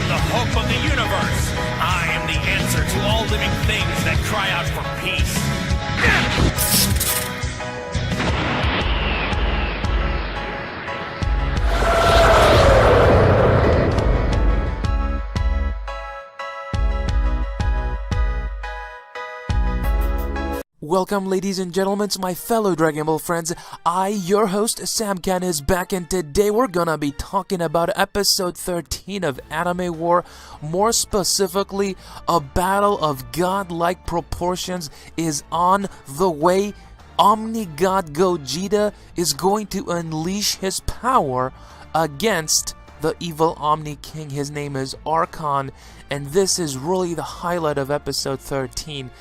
the hope of the universe. I am the answer to all living things that cry out for peace. Welcome, ladies and gentlemen, to my fellow Dragon Ball friends. I, your host, Sam Ken, is back, and today we're gonna be talking about episode 13 of Anime War. More specifically, a battle of godlike proportions is on the way. Omni-God Gogeta is going to unleash his power against the evil Omni King. His name is Archon, and this is really the highlight of episode 13.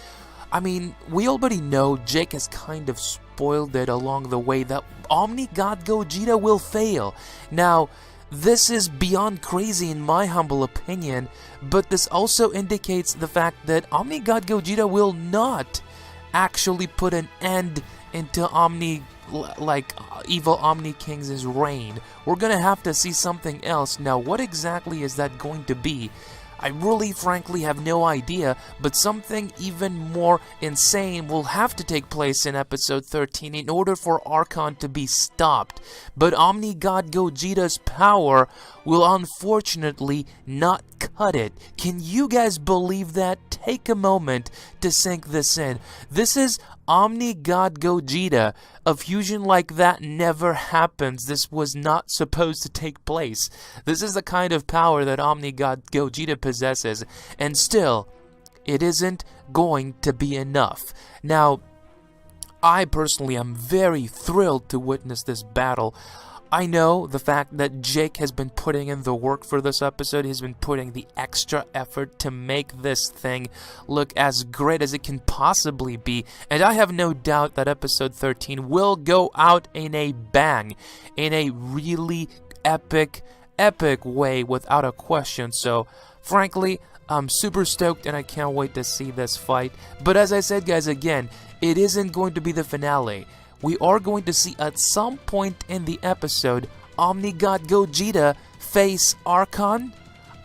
I mean, we already know Jake has kind of spoiled it along the way that Omni-God Gogeta will fail. Now, this is beyond crazy in my humble opinion, but this also indicates the fact that Omni-God Gogeta will not actually put an end into evil Omni King's reign. We're gonna have to see something else. Now, what exactly is that going to be? I really frankly have no idea, but something even more insane will have to take place in episode 13 in order for Archon to be stopped. But Omni-God Gogeta's power will unfortunately not cut it. Can you guys believe that? Take a moment to sink this in. This is Omni-God Gogeta. A fusion like that never happens. This was not supposed to take place. This is the kind of power that Omni-God Gogeta possesses, and still, it isn't going to be enough. Now, I personally am very thrilled to witness this battle. I know the fact that Jake has been putting in the work for this episode. He's been putting the extra effort to make this thing look as great as it can possibly be. And I have no doubt that episode 13 will go out in a bang. In a really epic way without a question. So, frankly, I'm super stoked and I can't wait to see this fight. But as I said, guys, again, it isn't going to be the finale. We are going to see at some point in the episode Omni-God Gogeta face Archon.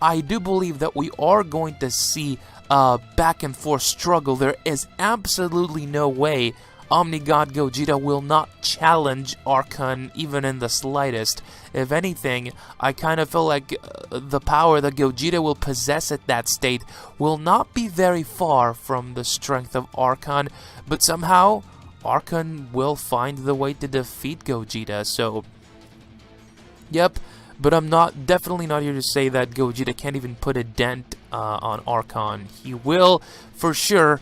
I do believe that we are going to see a back and forth struggle. There is absolutely no way Omni-God Gogeta will not challenge Archon even in the slightest. If anything, I kind of feel like the power that Gogeta will possess at that state will not be very far from the strength of Archon, but somehow Archon will find the way to defeat Gogeta. So, yep, but I'm definitely not here to say that Gogeta can't even put a dent on Archon. He will, for sure,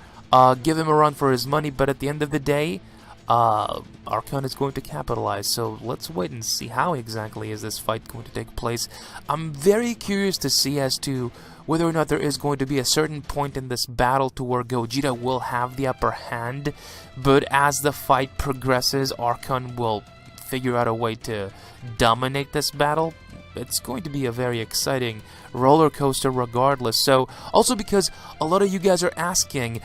give him a run for his money, but at the end of the day, Archon is going to capitalize. So let's wait and see how exactly is this fight going to take place. I'm very curious to see as to whether or not there is going to be a certain point in this battle to where Gogeta will have the upper hand, but as the fight progresses, Archon will figure out a way to dominate this battle. It's going to be a very exciting roller coaster regardless. So, also because a lot of you guys are asking,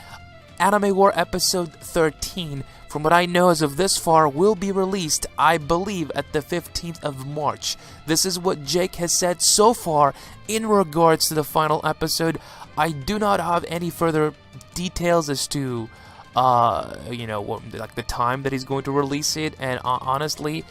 Anime War episode 13, from what I know as of this far, will be released, I believe, at the 15th of March. This is what Jake has said so far in regards to the final episode. I do not have any further details as to, like the time that he's going to release it, and honestly,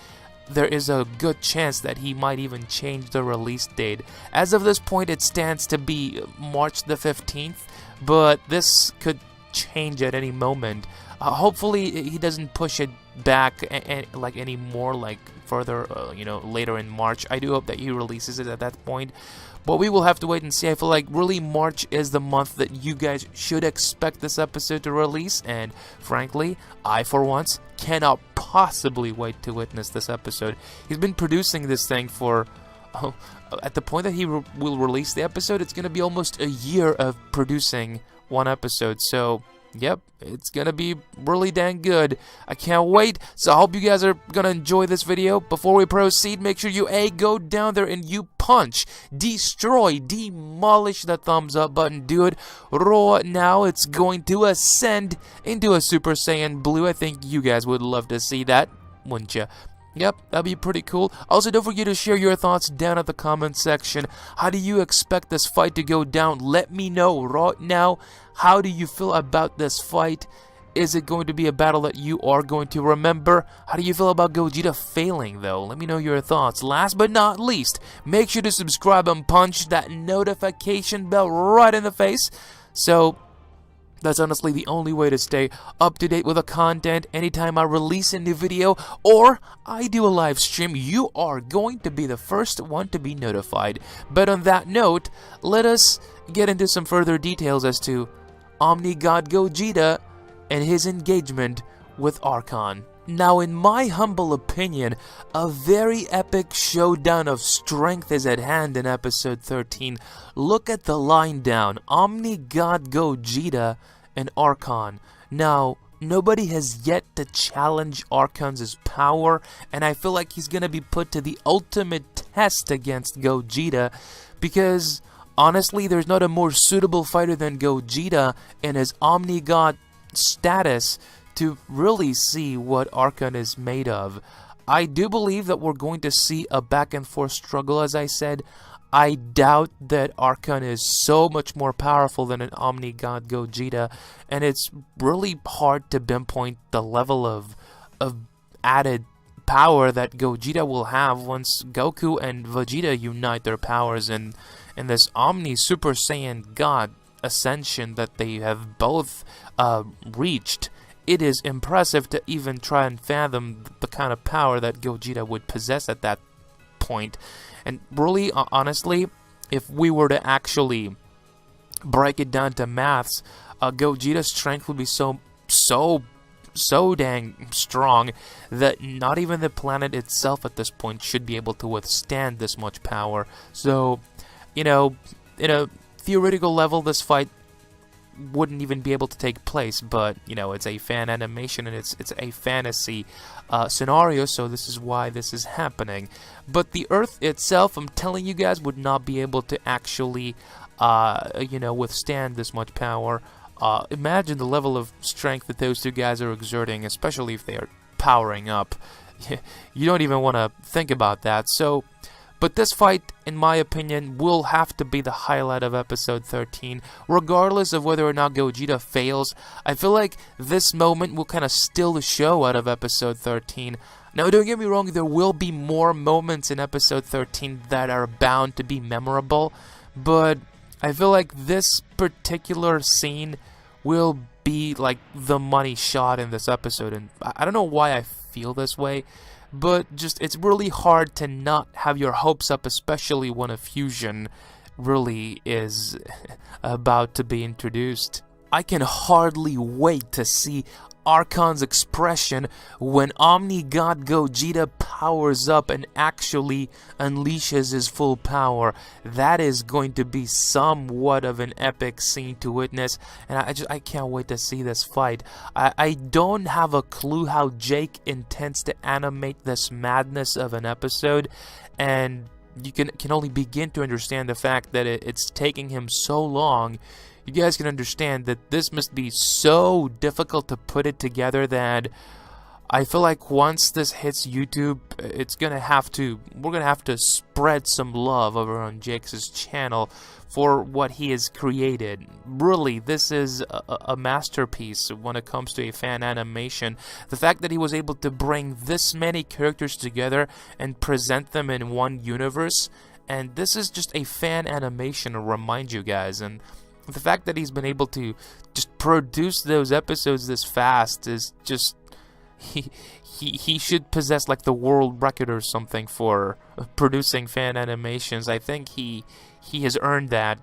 there is a good chance that he might even change the release date. As of this point, it stands to be March the 15th, but this could change at any moment. Hopefully he doesn't push it back any more, like further later in March. I do hope that he releases it at that point, but we will have to wait and see. I feel like really March is the month that you guys should expect this episode to release, and frankly, I for once cannot possibly wait to witness this episode. He's been producing this thing for at the point that he will release the episode, it's gonna be almost a year of producing one episode. So yep, it's gonna be really dang good. I can't wait. So I hope you guys are gonna enjoy this video. Before we proceed, make sure you go down there and you punch, destroy, demolish the thumbs up button. Do it right now. It's going to ascend into a Super Saiyan Blue. I think you guys would love to see that, wouldn't you? Yep, that'd be pretty cool. Also, don't forget to share your thoughts down at the comment section. How do you expect this fight to go down? Let me know right now. How do you feel about this fight? Is it going to be a battle that you are going to remember? How do you feel about Gogeta failing, though? Let me know your thoughts. Last but not least, make sure to subscribe and punch that notification bell right in the face. So that's honestly the only way to stay up to date with the content. Anytime I release a new video or I do a live stream, you are going to be the first one to be notified. But on that note, let us get into some further details as to Omni God Gogeta and his engagement with Archon. Now, in my humble opinion, a very epic showdown of strength is at hand in episode 13. Look at the line down, Omni God Gogeta and Archon. Now, nobody has yet to challenge Archon's power, and I feel like he's gonna be put to the ultimate test against Gogeta, because honestly, there's not a more suitable fighter than Gogeta in his Omni God status to really see what Archon is made of. I do believe that we're going to see a back and forth struggle, as I said. I doubt that Archon is so much more powerful than an Omni God Gogeta, and it's really hard to pinpoint the level of added power that Gogeta will have once Goku and Vegeta unite their powers in this Omni Super Saiyan God ascension that they have both reached. It is impressive to even try and fathom the kind of power that Gogeta would possess at that point. And really, honestly, if we were to actually break it down to maths, Gogeta's strength would be so dang strong that not even the planet itself at this point should be able to withstand this much power. So, you know, in a theoretical level, this fight wouldn't even be able to take place, but you know, it's a fan animation and it's a fantasy scenario, so this is why this is happening. But the Earth itself, I'm telling you guys, would not be able to actually you know, withstand this much power. Imagine the level of strength that those two guys are exerting, especially if they are powering up. You don't even want to think about that. So but this fight, in my opinion, will have to be the highlight of episode 13, regardless of whether or not Gogeta fails. I feel like this moment will kind of steal the show out of episode 13. Now, don't get me wrong, there will be more moments in episode 13 that are bound to be memorable, but I feel like this particular scene will be like the money shot in this episode, and I don't know why I feel this way. But just, it's really hard to not have your hopes up, especially when a fusion really is about to be introduced. I can hardly wait to see Archon's expression when Omni God Gogeta powers up and actually unleashes his full power. That is going to be somewhat of an epic scene to witness, and I can't wait to see this fight. I don't have a clue how Jake intends to animate this madness of an episode, and you can only begin to understand the fact that it's taking him so long. You guys can understand that this must be so difficult to put it together that I feel like once this hits YouTube, we're gonna have to spread some love over on Jake's channel for what he has created. Really, this is a masterpiece when it comes to a fan animation. The fact that he was able to bring this many characters together and present them in one universe, and this is just a fan animation to remind you guys, and the fact that he's been able to just produce those episodes this fast is just, he should possess like the world record or something for producing fan animations. I think he has earned that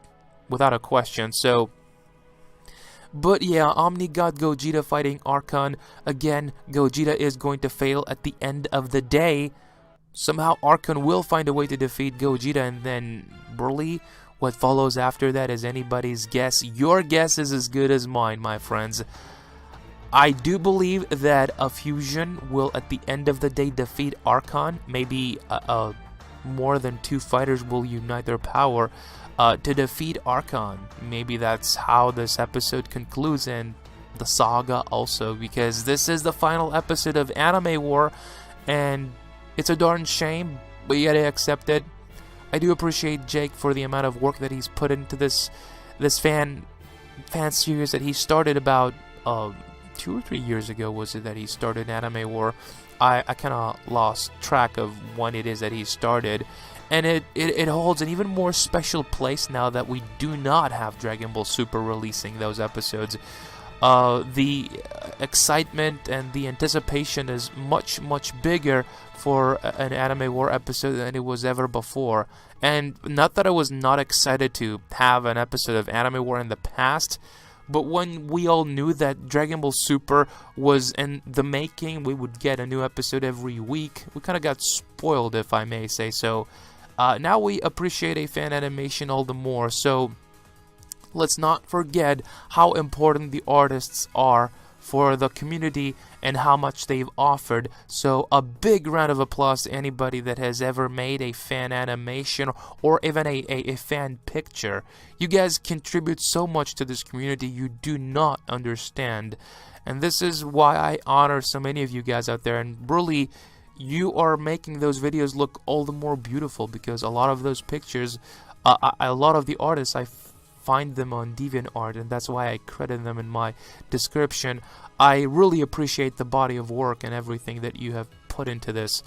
without a question. So, but yeah, Omni God Gogeta fighting Archon. Again, Gogeta is going to fail at the end of the day. Somehow Archon will find a way to defeat Gogeta, and then really, what follows after that is anybody's guess. Your guess is as good as mine, my friends. I do believe that a fusion will, at the end of the day, defeat Archon. Maybe more than two fighters will unite their power to defeat Archon. Maybe that's how this episode concludes, and the saga also, because this is the final episode of Anime War, and It's a darn shame, but you gotta accept it. I do appreciate Jake for the amount of work that he's put into this fan series that he started about 2 or 3 years ago. Was it that he started Anime War? I kind of lost track of when it is that he started, and it holds an even more special place now that we do not have Dragon Ball Super releasing those episodes. The excitement and the anticipation is much bigger for an Anime War episode than it was ever before. And not that I was not excited to have an episode of Anime War in the past, but when we all knew that Dragon Ball Super was in the making, we would get a new episode every week, we kind of got spoiled, if I may say so. Now we appreciate a fan animation all the more, so let's not forget how important the artists are for the community and how much they've offered. So a big round of applause to anybody that has ever made a fan animation or even a fan picture. You guys contribute so much to this community you do not understand. And this is why I honor so many of you guys out there, and really you are making those videos look all the more beautiful, because a lot of those pictures, a lot of the artists, I find them on DeviantArt, and that's why I credit them in my description. I really appreciate the body of work and everything that you have put into this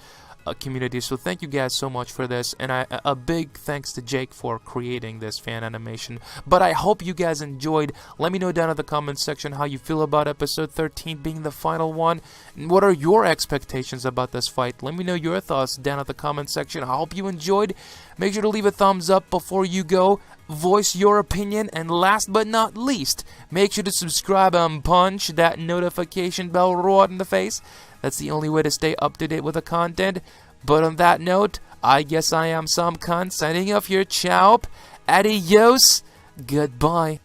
community, so thank you guys so much for this, and a big thanks to Jake for creating this fan animation. But I hope you guys enjoyed. Let me know down in the comments section how you feel about episode 13 being the final one, and what are your expectations about this fight. Let me know your thoughts down at the comment section. I hope you enjoyed. Make sure to leave a thumbs up before you go. Voice your opinion, and last but not least, make sure to subscribe and punch that notification bell right in the face. That's the only way to stay up to date with the content. But on that note, I guess I am some cunt signing off here. Ciao, adios, goodbye.